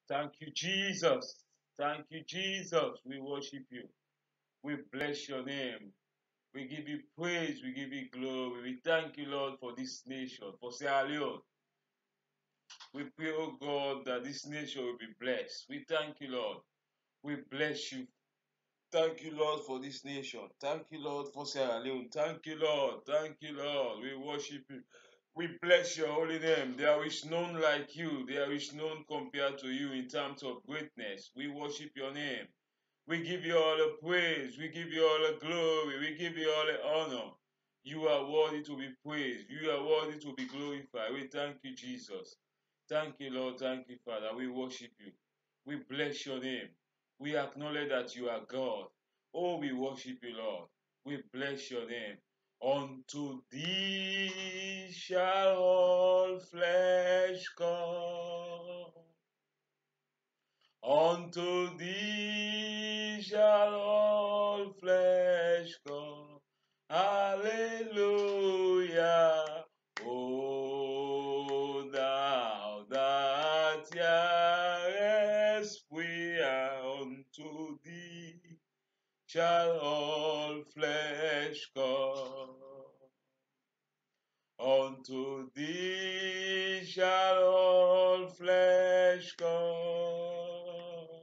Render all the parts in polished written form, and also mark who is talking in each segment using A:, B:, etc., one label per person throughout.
A: Thank you, Jesus. Thank you, Jesus. We worship you. We bless your name. We give you praise. We give you glory. We thank you, Lord, for this nation, for Sierra Leone. We pray, oh God, that this nation will be blessed. We thank you, Lord. We bless you. Thank you, Lord, for this nation. Thank you, Lord, for Sierra Leone. Thank you, Lord. Thank you, Lord. We worship you. We bless your holy name. There is none like you. There is none compared to you in terms of greatness. We worship your name. We give you all the praise. We give you all the glory. We give you all the honor. You are worthy to be praised. You are worthy to be glorified. We thank you, Jesus. Thank you, Lord. Thank you, Father. We worship you. We bless your name. We acknowledge that you are God. Oh, we worship you, Lord. We bless your name. Unto thee shall all flesh come. Unto thee shall all flesh come. Hallelujah. O thou that hearest prayer, unto thee shall all flesh come. Unto thee shall all flesh come.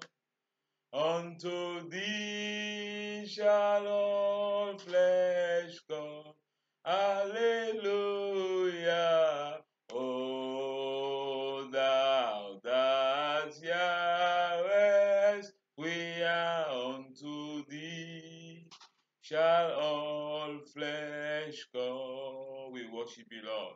A: Unto thee shall all flesh come. Hallelujah. O thou that hearest prayer, unto thee shall all flesh come. We worship you, Lord.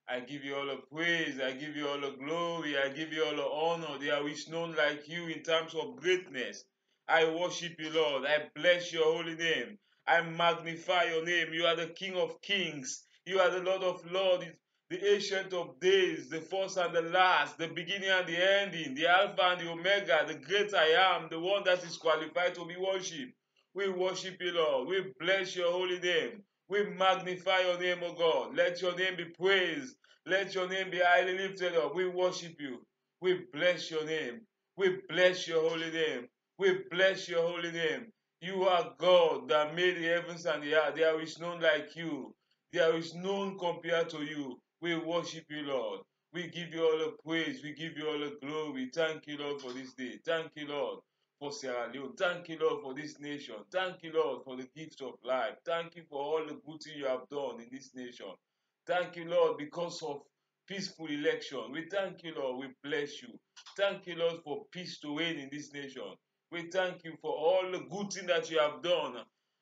A: I give you all the praise. I give you all the glory. I give you all the honor. There is none like you in terms of greatness. I worship you, Lord. I bless your holy name. I magnify your name. You are the King of kings. You are the Lord of lords, the ancient of days, the first and the last, the beginning and the ending, the Alpha and the Omega, the great I am, the one that is qualified to be worshipped. We worship you, Lord. We bless your holy name. We magnify your name, O God. Let your name be praised. Let your name be highly lifted up. We worship you. We bless your name. We bless your holy name. We bless your holy name. You are God that made the heavens and the earth. There is none like you. There is none compared to you. We worship you, Lord. We give you all the praise. We give you all the glory. Thank you, Lord, for this day. Thank you, Lord, for Sierra Leone. Thank you, Lord, for this nation. Thank you, Lord, for the gift of life. Thank you for all the good things you have done in this nation. Thank you, Lord, because of peaceful election. We thank you, Lord. We bless you. Thank you, Lord, for peace to reign in this nation. We thank you for all the good things that you have done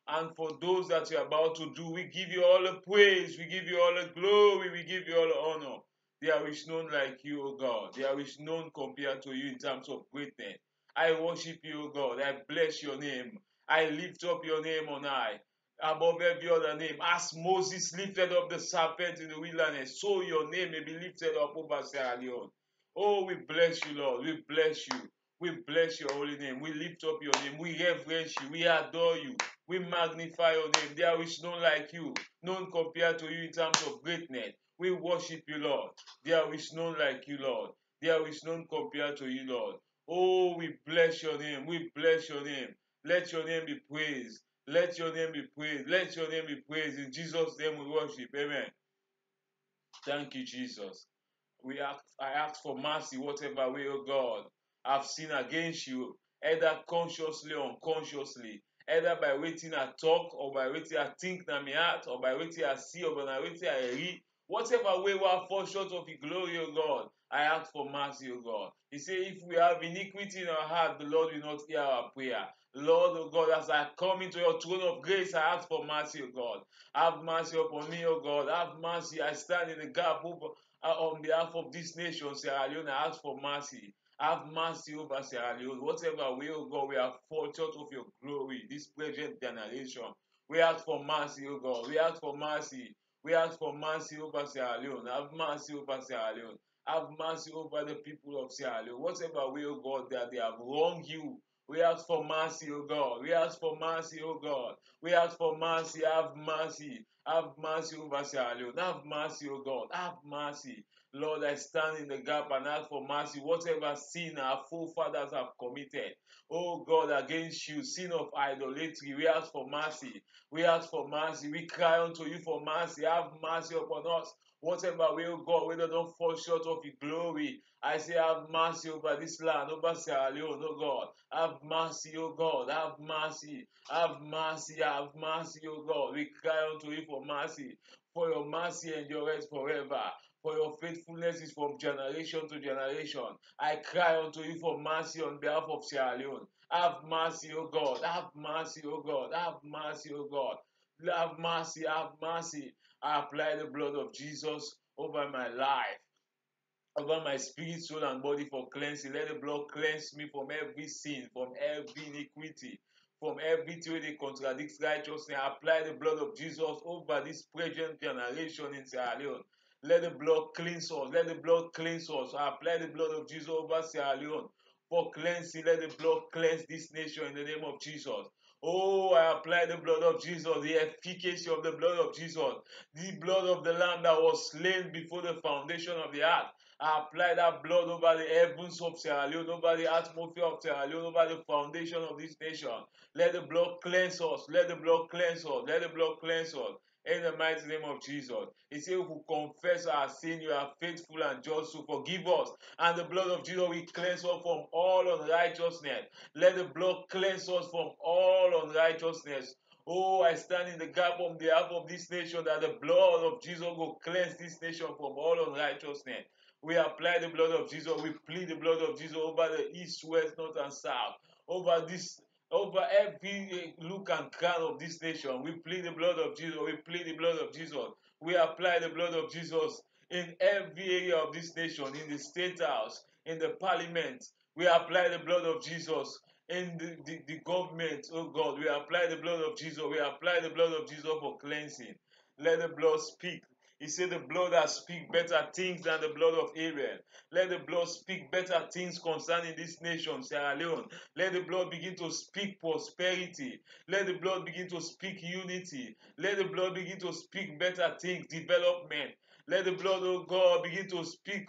A: and for those that you're about to do. We give you all the praise. We give you all the glory. We give you all the honor. There is none like you, O God. There is none compared to you in terms of greatness. I worship you, O God. I bless your name. I lift up your name on high above every other name. As Moses lifted up the serpent in the wilderness, so your name may be lifted up over Sierra Leone. Oh, we bless you, Lord. We bless you. We bless your holy name. We lift up your name. We reverence you. We adore you. We magnify your name. There is none like you, none compared to you in terms of greatness. We worship you, Lord. There is none like you, Lord. There is none compared to you, Lord. Oh, we bless your name. We bless your name. Let your name be praised. Let your name be praised. Let your name be praised. In Jesus' name we worship. Amen. Thank you, Jesus. I ask for mercy, whatever way, oh God, I've sinned against you, either consciously or unconsciously, either by waiting I talk, or by waiting I think na my heart, or by waiting I see, or by waiting I read. Whatever way we are fall short of your glory, O God, I ask for mercy, O God. He said, if we have iniquity in our heart, the Lord will not hear our prayer. Lord, O God, as I come into your throne of grace, I ask for mercy, O God. Have mercy upon me, O God. Have mercy. I stand in the gap on behalf of this nation, Sierra Leone. I ask for mercy. Have mercy over Sierra Leone. Whatever way, O God, we have fallen short of your glory, this present generation. We ask for mercy, O God. We ask for mercy. We ask for mercy over Sierra Leone. Have mercy over Sierra Leone. Have mercy over the people of Sierra Leone. Whatever way, O God, that they have wronged you. We ask for mercy, O God. We ask for mercy, O God. We ask for mercy. Have mercy. Have mercy over Sierra Leone. Have mercy, O God. Have mercy. Lord, I stand in the gap and ask for mercy. Whatever sin our forefathers have committed, oh God, against you, sin of idolatry, we ask for mercy. We ask for mercy. We cry unto you for mercy. Have mercy upon us. Whatever way, oh God, we don't fall short of your glory. I say, have mercy over this land, over Sierra Leone, oh God. Have mercy, oh God. Have mercy. Have mercy. Have mercy, oh God. We cry unto you for mercy. For your mercy endures forever. For your faithfulness is from generation to generation. I cry unto you for mercy on behalf of Sierra Leone. Have mercy, O God. Have mercy, O God. Have mercy, O God. Have mercy, have mercy. I apply the blood of Jesus over my life, over my spirit, soul, and body for cleansing. Let the blood cleanse me from every sin, from every iniquity, from everything that contradicts righteousness. I apply the blood of Jesus over this present generation in Sierra Leone. Let the blood cleanse us. Let the blood cleanse us. I apply the blood of Jesus over Sierra Leone for cleansing. Let the blood cleanse this nation in the name of Jesus. Oh, I apply the blood of Jesus, the efficacy of the blood of Jesus, the blood of the Lamb that was slain before the foundation of the earth. I apply that blood over the heavens of Sierra Leone, over the atmosphere of Sierra Leone, over the foundation of this nation. Let the blood cleanse us. Let the blood cleanse us. Let the blood cleanse us. In the mighty name of Jesus. He said, if we confess our sin, you are faithful and just to forgive us. And the blood of Jesus will cleanse us from all unrighteousness. Let the blood cleanse us from all unrighteousness. Oh, I stand in the gap on behalf of this nation that the blood of Jesus will cleanse this nation from all unrighteousness. We apply the blood of Jesus. We plead the blood of Jesus over the east, west, north, and south. Over every look and crown of this nation. We plead the blood of Jesus. We plead the blood of Jesus. We apply the blood of Jesus in every area of this nation, in the state house, in the parliament. We apply the blood of Jesus in the government. Oh God, we apply the blood of Jesus. We apply the blood of Jesus for cleansing. Let the blood speak. He said the blood that speak better things than the blood of Abel. Let the blood speak better things concerning this nation, Sierra Leone. Let the blood begin to speak prosperity. Let the blood begin to speak unity. Let the blood begin to speak better things, development. Let the blood, of God, begin to speak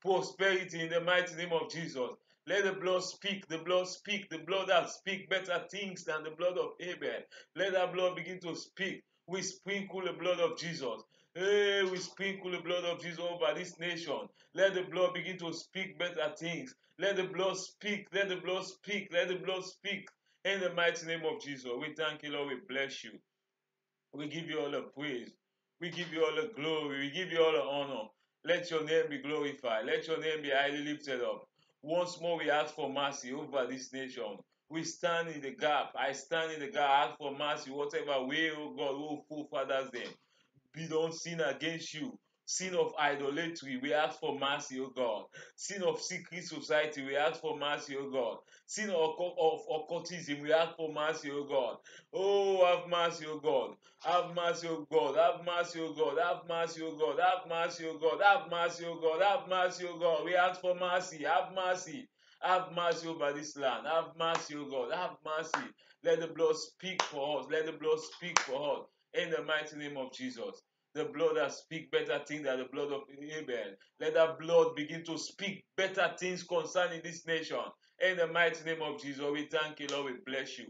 A: prosperity in the mighty name of Jesus. Let the blood speak, the blood speak, the blood that speak better things than the blood of Abel. Let that blood begin to speak. We sprinkle the blood of Jesus. Hey, we sprinkle the blood of Jesus over this nation. Let the blood begin to speak better things. Let the blood speak. Let the blood speak. Let the blood speak. In the mighty name of Jesus, we thank you, Lord. We bless you. We give you all the praise. We give you all the glory. We give you all the honor. Let your name be glorified. Let your name be highly lifted up. Once more, we ask for mercy over this nation. We stand in the gap. I stand in the gap. Ask for mercy, whatever way, oh God, oh forefathers them. We don't sin against you. Sin of idolatry, we ask for mercy, O God. Sin of secret society, we ask for mercy, O God. Sin of occultism, we ask for mercy, O God. Oh, have mercy, O God. Have mercy, O God. Have mercy, O God. Have mercy, O God. Have mercy, O God. Have mercy, O God. Have mercy, O God. We ask for mercy. Have mercy. Have mercy over this land. Have mercy, O God. Have mercy. Let the blood speak for us. Let the blood speak for us. In the mighty name of Jesus. The blood that speaks better things than the blood of Abel. Let that blood begin to speak better things concerning this nation. In the mighty name of Jesus, we thank you, Lord. We bless you.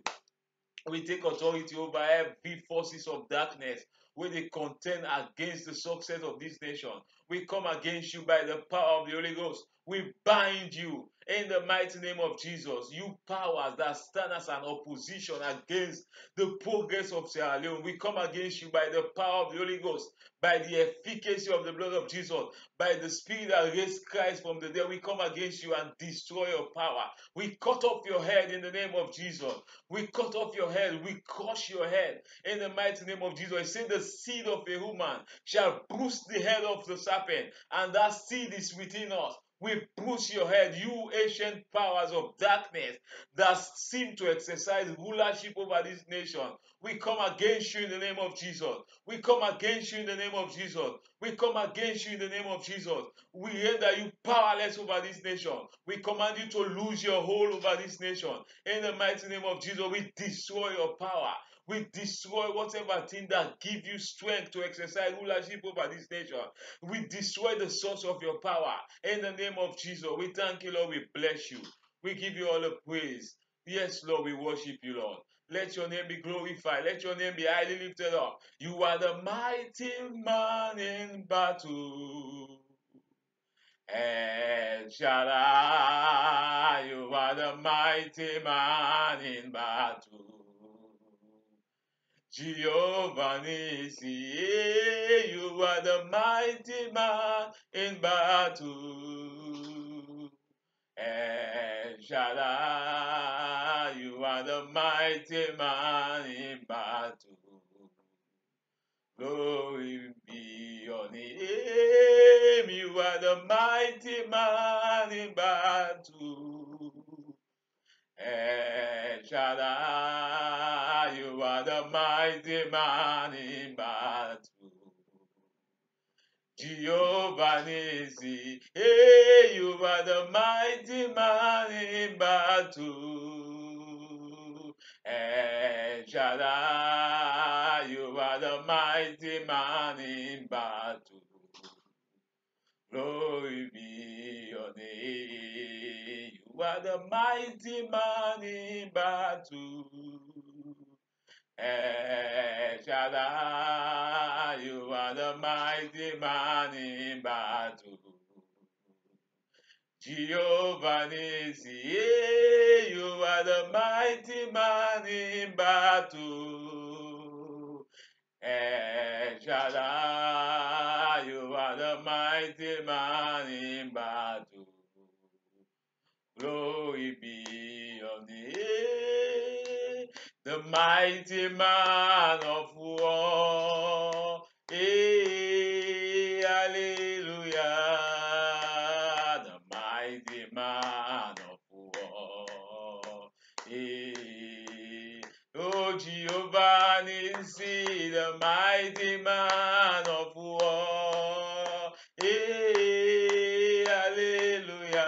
A: We take authority over every forces of darkness where they contend against the success of this nation. We come against you by the power of the Holy Ghost. We bind you in the mighty name of Jesus. You powers that stand as an opposition against the progress of Sierra Leone. We come against you by the power of the Holy Ghost, by the efficacy of the blood of Jesus, by the Spirit that raised Christ from the dead. We come against you and destroy your power. We cut off your head in the name of Jesus. We cut off your head. We crush your head in the mighty name of Jesus. He said the seed of a woman shall bruise the head of the serpent, and that seed is within us. We bruise your head, you ancient powers of darkness that seem to exercise rulership over this nation. We come against you in the name of Jesus. We come against you in the name of Jesus. We come against you in the name of Jesus. We render you powerless over this nation. We command you to lose your hold over this nation. In the mighty name of Jesus, we destroy your power. We destroy whatever thing that give you strength to exercise rulership over this nation. We destroy the source of your power. In the name of Jesus, we thank you, Lord. We bless you. We give you all the praise. Yes, Lord, we worship you, Lord. Let your name be glorified. Let your name be highly lifted up. You are the mighty man in battle. El Shaddai, you are the mighty man in battle. Jehovah Nissi, you are the mighty man in battle. El Shaddai, you are the mighty man in battle. Glory be your name, you are the mighty man in battle. El Shaddai, you are the mighty man in battle. Jehovah Nissi, hey, you are the mighty man in battle. El Shaddai, you are the mighty man in battle. Glory be your name. You are the mighty man in battle. El Shaddai, you are the mighty man in battle. Jehovah Nissi, you are the mighty man in battle. El Shaddai, you are the mighty man in battle. Glory be your name, the mighty man of war. Hey, hallelujah, the mighty man of war. Hey, oh Jehovah Nissi, the mighty man of war. Hey, hallelujah,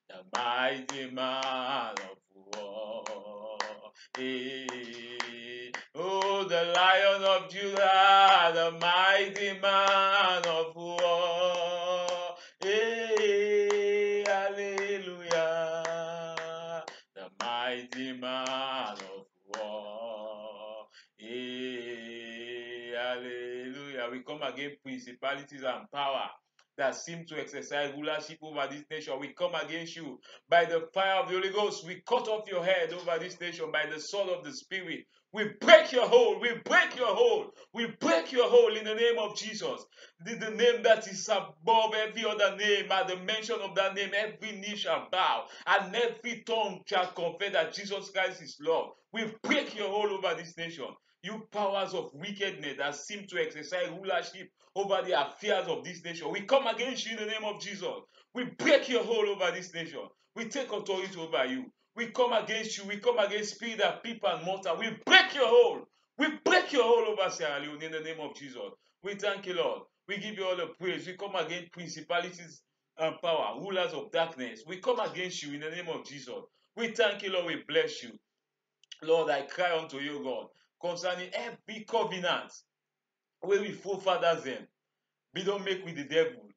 A: the mighty man of war. Hey, oh, the Lion of Judah, the mighty man of war. Hey, hallelujah, the mighty man of war. Hey, hallelujah. We come against principalities and power that seem to exercise rulership over this nation. We come against you by the fire of the Holy Ghost. We cut off your head over this nation by the sword of the Spirit. We break your hold. We break your hold. We break your hold in the name of Jesus. The name that is above every other name. At the mention of that name, every knee shall bow and every tongue shall confess that Jesus Christ is Lord. We break your hold over this nation. You powers of wickedness that seem to exercise rulership over the affairs of this nation, we come against you in the name of Jesus. We break your hold over this nation. We take authority over you. We come against you. We come against spirit that people and mortar. We break your hold. We break your hold over Sierra Leone in the name of Jesus. We thank you, Lord. We give you all the praise. We come against principalities and power, rulers of darkness. We come against you in the name of Jesus. We thank you, Lord. We bless you. Lord, I cry unto you, God, concerning every covenant where we forefathers them, we don't make with the devil.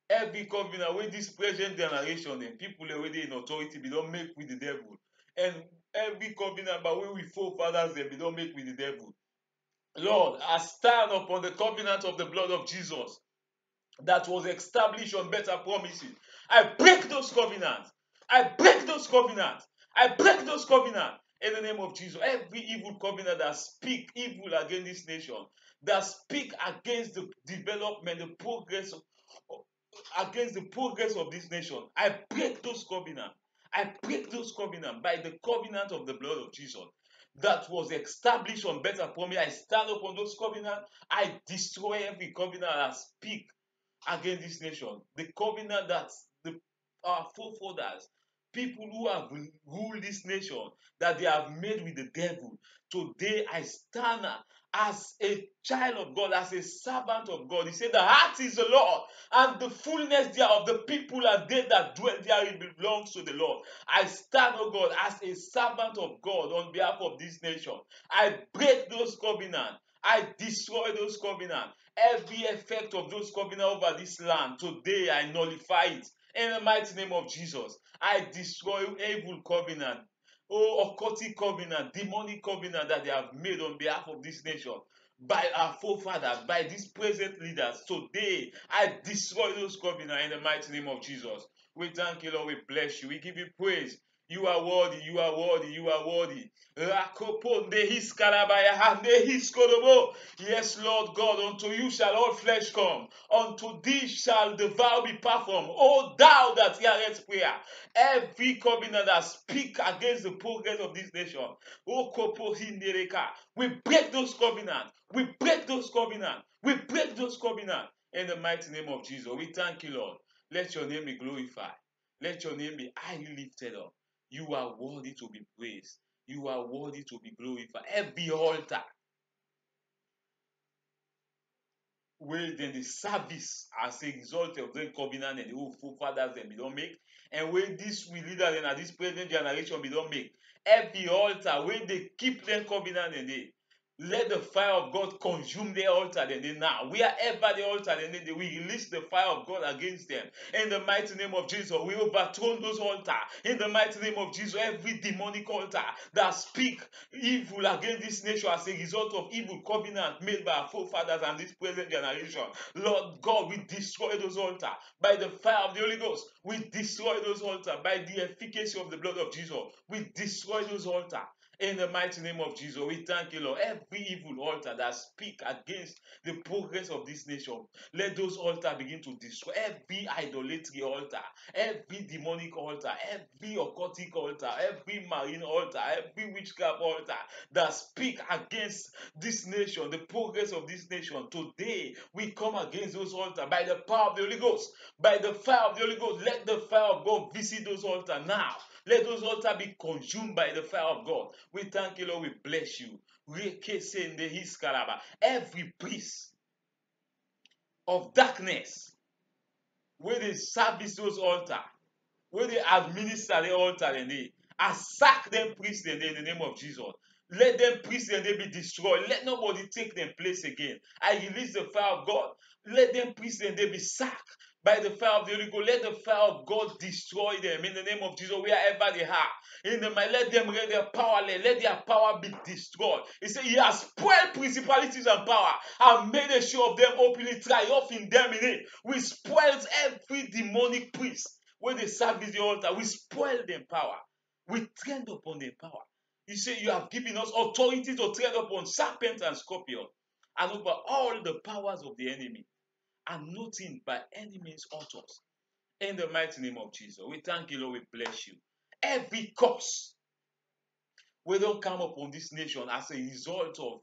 A: Every covenant with this present generation, then people already in authority, we don't make with the devil. And every covenant by where we forefathers them, we don't make with the devil. Lord, I stand upon the covenant of the blood of Jesus that was established on better promises. I break those covenants. I break those covenants. I break those covenants in the name of Jesus. Every evil covenant that speak evil against this nation, that speak against the development, the progress against the progress of this nation, I break those covenants. I break those covenants by the covenant of the blood of Jesus that was established on better promise. I stand upon those covenants. I destroy every covenant that speak against this nation. The covenant that our forefathers people who have ruled this nation, that they have made with the devil. Today I stand as a child of God, as a servant of God. He said, the heart is the Lord, and the fullness thereof, the people and they that dwell there, it belongs to the Lord. I stand, oh God, as a servant of God on behalf of this nation. I break those covenants. I destroy those covenants. Every effect of those covenants over this land, today I nullify it. In the mighty name of Jesus, I destroy evil covenant. Oh, occultic covenant, demonic covenant that they have made on behalf of this nation by our forefathers, by these present leaders. Today, I destroy those covenants in the mighty name of Jesus. We thank you, Lord. We bless you. We give you praise. You are worthy. You are worthy. You are worthy. Yes, Lord God, unto you shall all flesh come. Unto thee shall the vow be performed. O thou that hearest prayer. Every covenant that speak against the progress of this nation. We break those covenants. We break those covenants. We break those covenants. In the mighty name of Jesus. We thank you, Lord. Let your name be glorified. Let your name be highly lifted up. You are worthy to be praised. You are worthy to be glorified. Every altar where then the service as a result of the covenant and the old forefathers then we don't make, and where this we leader and this present generation we don't make. Every altar where they keep their covenant and they let the fire of God consume their altar and they now. Wherever the altar and they we release the fire of God against them. In the mighty name of Jesus, we overthrow those altars. In the mighty name of Jesus, every demonic altar that speak evil against this nation as a result of evil covenant made by our forefathers and this present generation. Lord God, we destroy those altars by the fire of the Holy Ghost. We destroy those altars by the efficacy of the blood of Jesus. We destroy those altars. In the mighty name of Jesus, we thank you, Lord. Every evil altar that speak against the progress of this nation, let those altars begin to destroy. Every idolatry altar, every demonic altar, every occultic altar, every marine altar, every witchcraft altar that speak against this nation, the progress of this nation. Today, we come against those altars by the power of the Holy Ghost, by the fire of the Holy Ghost. Let the fire of God visit those altars now. Let those altars be consumed by the fire of God. We thank you, Lord. We bless you. Every priest of darkness, where they service those altars, where they administer the altar, and they sack them priests in the name of Jesus. Let them priests and they be destroyed. Let nobody take their place again. I release the fire of God. Let them priests and they be sacked by the fire of the Holy Ghost. Let the fire of God destroy them in the name of Jesus, wherever they are. Let them let their power, let their power be destroyed. He said, He has spoiled principalities and power and made a show of them openly, triumphing them in it. We spoiled every demonic priest when they service the altar. We spoil their power. We tread upon their power. He said, You have given us authority to tread upon serpents and scorpions and over all the powers of the enemy, and nothing by any means hurt us. In the mighty name of Jesus, we thank you, Lord. We bless you. Every curse we don't come upon this nation as a result of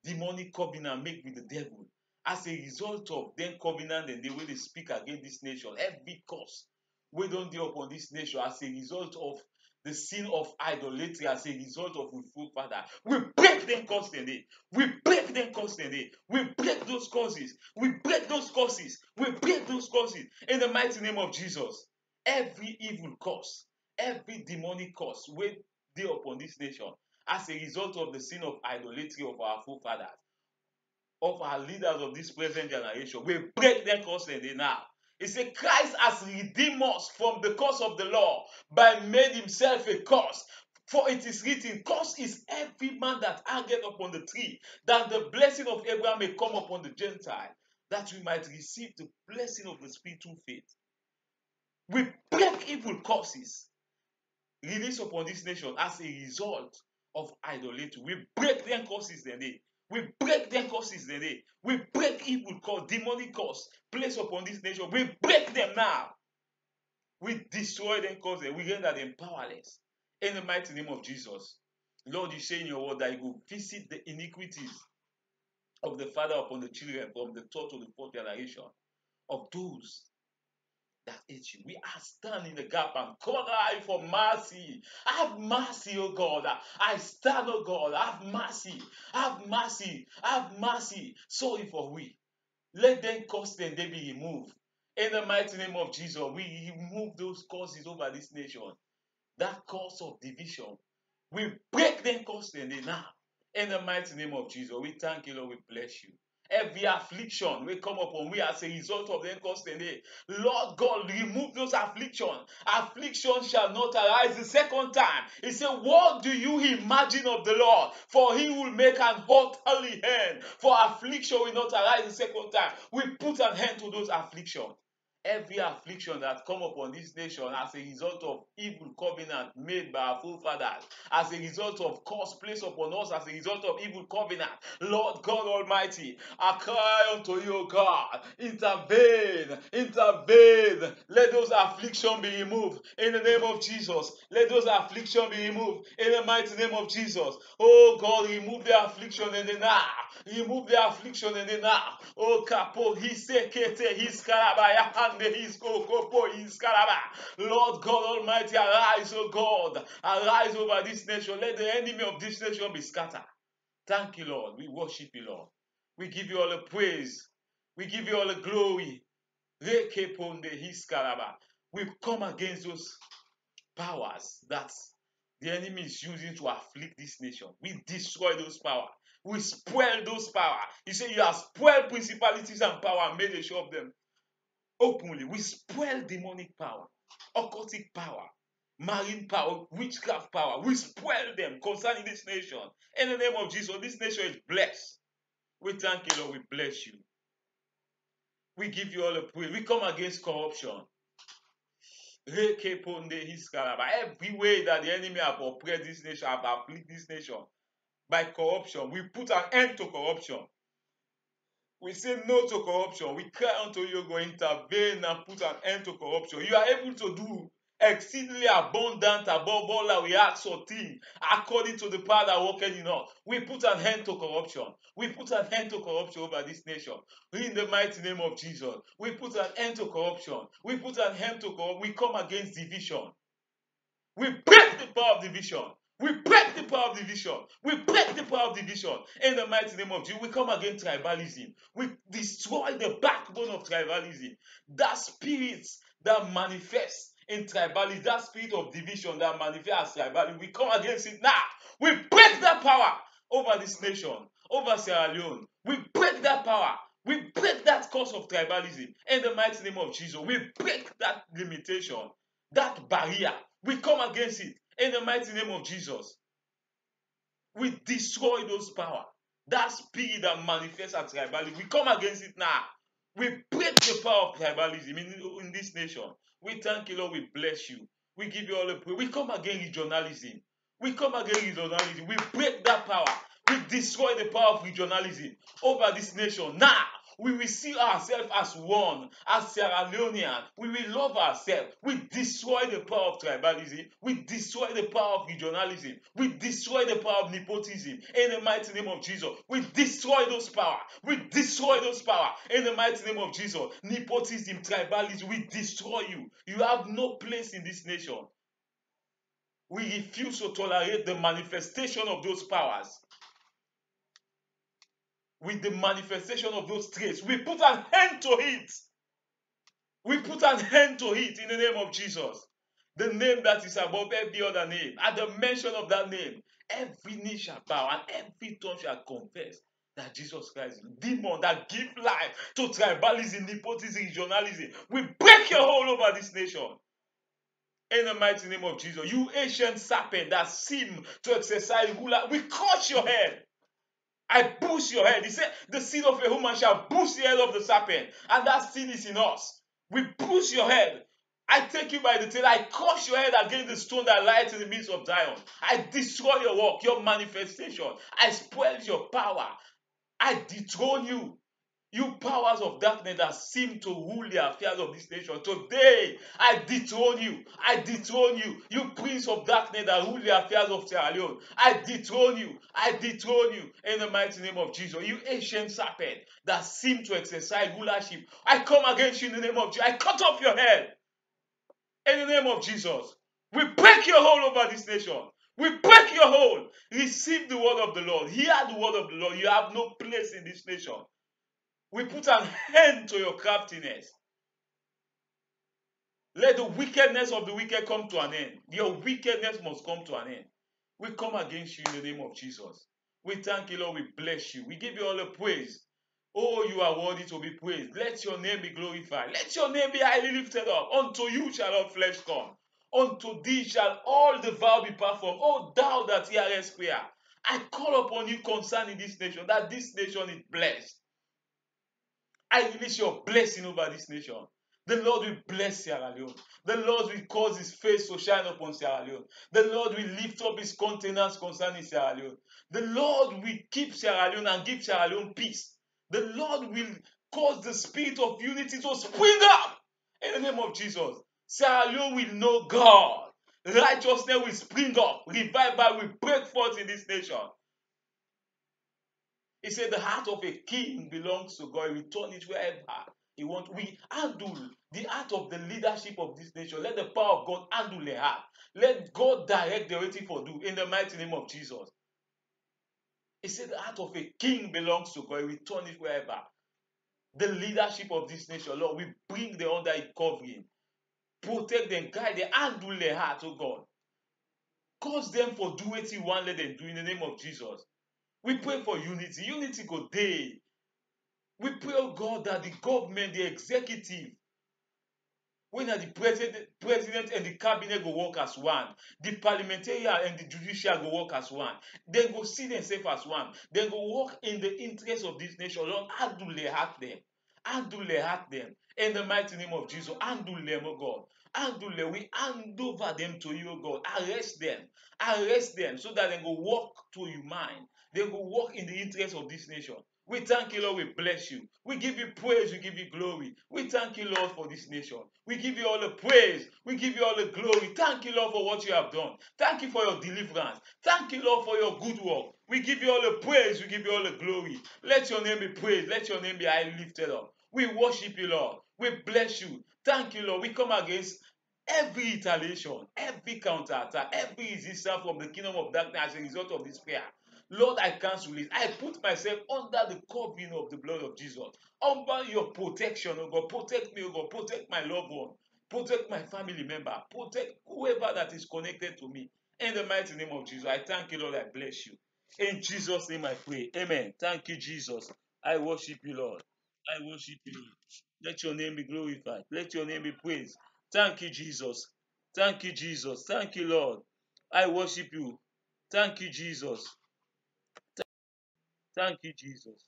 A: demonic covenant made with the devil, as a result of them covenant and the way they speak against this nation. Every curse we don't deal upon this nation as a result of the sin of idolatry, as a result of we forefather. We break them constantly. We break them constantly. We break those causes. We break those causes. We break those causes in the mighty name of Jesus. Every evil cause, every demonic cause we deal upon this nation as a result of the sin of idolatry of our forefathers, of our leaders of this present generation. We break them constantly now. He said, Christ has redeemed us from the curse of the law by made himself a curse. For it is written, Cursed is every man that hangeth upon the tree, that the blessing of Abraham may come upon the Gentile, that we might receive the blessing of the Spirit through faith. We break evil curses released upon this nation as a result of idolatry. We break them curses today. We break them curses today. We break evil cause, demonic cause placed upon this nation. We break them now. We destroy them causes. We render them powerless. In the mighty name of Jesus. Lord, you say in your word that you will visit the iniquities of the father upon the children from the third to the fourth generation of those that hate you. We are standing in the gap and cry for mercy. Have mercy, oh God. I stand, oh God. Have mercy. Have mercy. Have mercy. Sorry for we. Let them cause them they be removed. In the mighty name of Jesus, we remove those causes over this nation. That cause of division. We break them constantly now. In the mighty name of Jesus, we thank you, Lord. We bless you. Every affliction will come upon we as a result of them constantly. Lord God, remove those afflictions. Affliction shall not arise the second time. He said, what do you imagine of the Lord? For he will make an utterly end. For affliction will not arise the second time. We put an end to those afflictions. Every affliction that come upon this nation as a result of evil covenant made by our forefathers, as a result of curse placed upon us, as a result of evil covenant, Lord God Almighty, I cry unto you, O God, intervene, intervene. Let those afflictions be removed in the name of Jesus. Let those afflictions be removed in the mighty name of Jesus. Oh God, remove the affliction in the now. Remove the affliction in the now. Oh Kapo, Hisekete, Hiskarabaya, Hande, Hiskokopo, Hiskaraba. Lord God Almighty, arise, oh God. Arise over this nation. Let the enemy of this nation be scattered. Thank you, Lord. We worship you, Lord. We give you all the praise. We give you all the glory. We come against those powers that the enemy is using to afflict this nation. We destroy those powers. We spoil those powers. He said, you have spoiled principalities and power and made a show of them openly. We spoil demonic power, occultic power, marine power, witchcraft power. We spoil them concerning this nation. In the name of Jesus, this nation is blessed. We thank you, Lord. We bless you. We give you all the praise. We come against corruption. Every way that the enemy have oppressed this nation, have afflicted this nation by corruption, we put an end to corruption. We say no to corruption. We cry unto you, go intervene and put an end to corruption. You are able to do exceedingly abundant above all that we ask or think, according to the power that worketh in us. We put an end to corruption. We put an end to corruption over this nation. In the mighty name of Jesus, we put an end to corruption. We put an end to corruption. We come against division. We break the power of division. We break the power of division. We break the power of division. In the mighty name of Jesus, we come against tribalism. We destroy the backbone of tribalism. That spirit that manifests in tribalism, that spirit of division that manifests as tribalism, we come against it now. We break that power over this nation, over Sierra Leone. We break that power. We break that cause of tribalism. In the mighty name of Jesus, we break that limitation, that barrier. We come against it in the mighty name of Jesus. We destroy those power. That spirit that manifests as tribalism. We come against it now. We break the power of tribalism in this nation. We thank you, Lord. We bless you. We give you all the praise. We come against regionalism. We come against regionalism. We break that power. We destroy the power of regionalism over this nation now. We will see ourselves as one, as Sierra Leonean. We will love ourselves. We destroy the power of tribalism. We destroy the power of regionalism. We destroy the power of nepotism. In the mighty name of Jesus, we destroy those power. We destroy those power. In the mighty name of Jesus, nepotism, tribalism, we destroy you. You have no place in this nation. We refuse to tolerate the manifestation of those powers. With the manifestation of those traits, we put an end to it. We put an end to it in the name of Jesus. The name that is above every other name. At the mention of that name, every knee shall bow and every tongue shall confess that Jesus Christ is demon that give life to tribalism, nepotism, regionalism. We break your hold over this nation. In the mighty name of Jesus, you ancient serpent that seem to exercise ruler, we crush your head. I push your head. He said, the seed of a woman shall push the head of the serpent. And that seed is in us. We push your head. I take you by the tail. I crush your head against the stone that lies in the midst of Zion. I destroy your work, your manifestation. I spoil your power. I dethrone you. You powers of darkness that seem to rule the affairs of this nation. Today, I dethrone you. I dethrone you. You prince of darkness that rule the affairs of Sierra Leone. I dethrone you. I dethrone you in the mighty name of Jesus. You ancient serpent that seem to exercise rulership. I come against you in the name of Jesus. I cut off your head in the name of Jesus. We break your hold over this nation. We break your hold. Receive the word of the Lord. Hear the word of the Lord. You have no place in this nation. We put an end to your craftiness. Let the wickedness of the wicked come to an end. Your wickedness must come to an end. We come against you in the name of Jesus. We thank you, Lord. We bless you. We give you all the praise. Oh, you are worthy to be praised. Let your name be glorified. Let your name be highly lifted up. Unto you shall all flesh come. Unto thee shall all the vow be performed. Oh, thou that hearest prayer. I call upon you concerning this nation, that this nation is blessed. I release your blessing over this nation. The Lord will bless Sierra Leone. The Lord will cause his face to shine upon Sierra Leone. The Lord will lift up his countenance concerning Sierra Leone. The Lord will keep Sierra Leone and give Sierra Leone peace. The Lord will cause the spirit of unity to spring up in the name of Jesus. Sierra Leone will know God. Righteousness will spring up. Revival will break forth in this nation. He said the heart of a king belongs to God. He will turn it wherever he wants. We handle the heart of the leadership of this nation. Let the power of God handle their heart. Let God direct the waiting for do in the mighty name of Jesus. He said the heart of a king belongs to God. He will turn it wherever. The leadership of this nation, Lord, we bring them under his covering. Protect them, guide them, handle their heart, oh God. Cause them for do what you want, let them do in the name of Jesus. We pray for unity. Unity go day. We pray, oh God, that the government, the executive, when the president and the cabinet go work as one, the parliamentarian and the judicial go work as one. They go see themselves as one. They go work in the interest of this nation. Lord, handle their heart them. Handle their heart them. In the mighty name of Jesus, handle them, oh God. Handle them. We hand over them to you, oh God. Arrest them. Arrest them so that they go walk to your mind. They go walk in the interest of this nation. We thank you, Lord. We bless you. We give you praise. We give you glory. We thank you, Lord, for this nation. We give you all the praise. We give you all the glory. Thank you, Lord, for what you have done. Thank you for your deliverance. Thank you, Lord, for your good work. We give you all the praise. We give you all the glory. Let your name be praised. Let your name be highly lifted up. We worship you, Lord. We bless you. Thank you, Lord. We come against every retaliation, every counterattack, every resistance from the kingdom of darkness as a result of this prayer. Lord, I cancel it. I put myself under the covering of the blood of Jesus. Under your protection, oh God. Protect me, oh God. Protect my loved one. Protect my family member. Protect whoever that is connected to me. In the mighty name of Jesus, I thank you, Lord. I bless you. In Jesus' name I pray. Amen. Thank you, Jesus. I worship you, Lord. I worship you, Lord. Let your name be glorified. Let your name be praised. Thank you, Jesus. Thank you, Jesus. Thank you, Lord. I worship you. Thank you, Jesus. Thank you, Jesus.